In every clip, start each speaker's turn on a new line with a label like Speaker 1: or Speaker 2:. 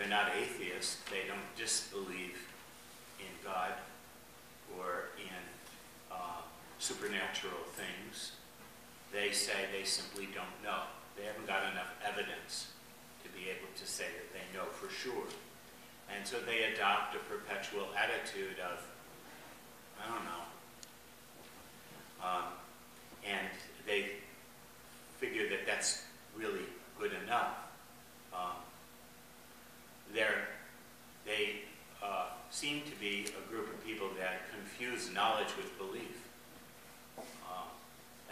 Speaker 1: They're not atheists. They don't disbelieve in God or in supernatural things. They say they simply don't know. They haven't got enough evidence to be able to say that they know for sure. And so they adopt a perpetual attitude of, I don't know. And they figure that that's really good enough. They seem to be a group of people that confuse knowledge with belief.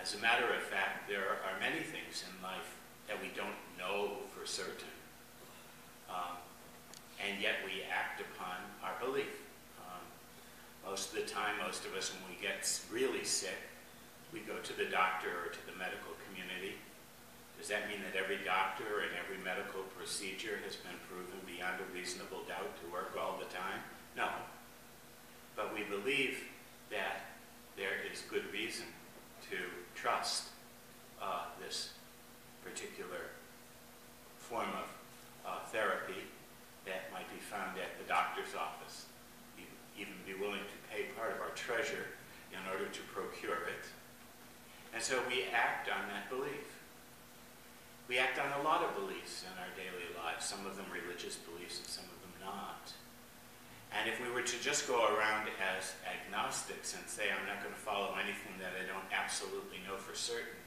Speaker 1: As a matter of fact, there are many things in life that we don't know for certain. And yet we act upon our belief. Most of the time, most of us, when we get really sick, we go to the doctor or to the medical community. Does that mean that every doctor and every medical procedure has been proven beyond a reasonable doubt to work all the time? No. But we believe that there is good reason to trust this particular form of therapy that might be found at the doctor's office. Even be willing to pay part of our treasure in order to procure it. And so we act on that belief. We act on a lot of beliefs in our daily lives, some of them religious beliefs and some of them not. And if we were to just go around as agnostics and say, I'm not going to follow anything that I don't absolutely know for certain,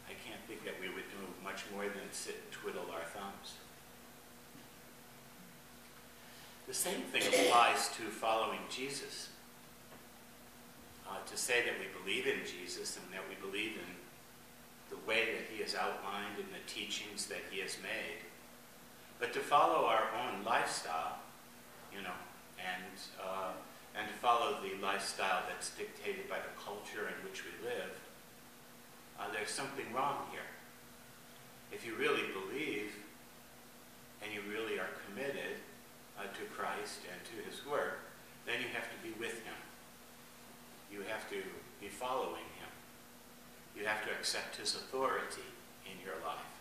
Speaker 1: I can't think that we would do much more than sit and twiddle our thumbs. The same thing applies to following Jesus. To say that we believe in Jesus and that we believe in the way that he has outlined and the teachings that he has made, but to follow our own lifestyle, and to follow the lifestyle that's dictated by the culture in which we live, there's something wrong here. If you really believe and you really are committed to Christ and to his work, then you have to be with him. You have to be following him. You have to accept his authority in your life.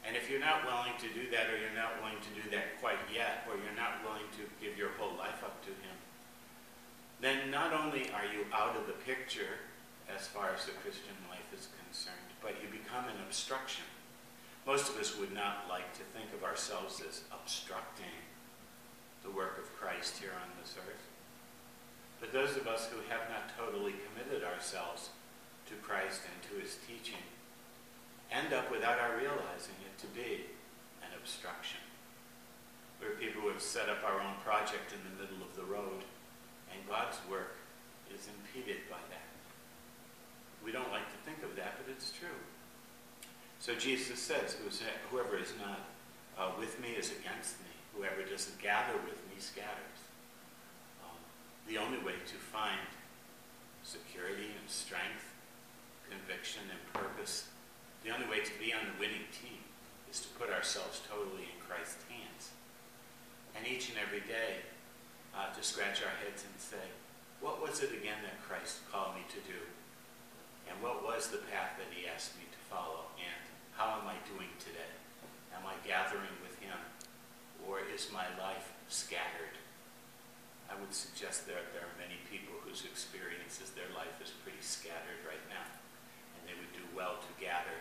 Speaker 1: And if you're not willing to do that, or you're not willing to do that quite yet, or you're not willing to give your whole life up to him, then not only are you out of the picture as far as the Christian life is concerned, but you become an obstruction. Most of us would not like to think of ourselves as obstructing the work of Christ here on this earth. But those of us who have not totally committed ourselves to Christ and to his teaching end up, without our realizing it, to be an obstruction. We're people who have set up our own project in the middle of the road, and God's work is impeded by that. We don't like to think of that, but it's true. So Jesus says, whoever is not with me is against me. Whoever doesn't gather with me scatters. The only way to find security and strength, conviction and purpose, the only way to be on the winning team is to put ourselves totally in Christ's hands. And each and every day to scratch our heads and say, what was it again that Christ called me to do? And what was the path that he asked me to follow? And how am I doing today? Am I gathering with him? Or is my life scattered? I would suggest that there are many people whose experiences, their life is pretty scattered right now. And they would do well to gather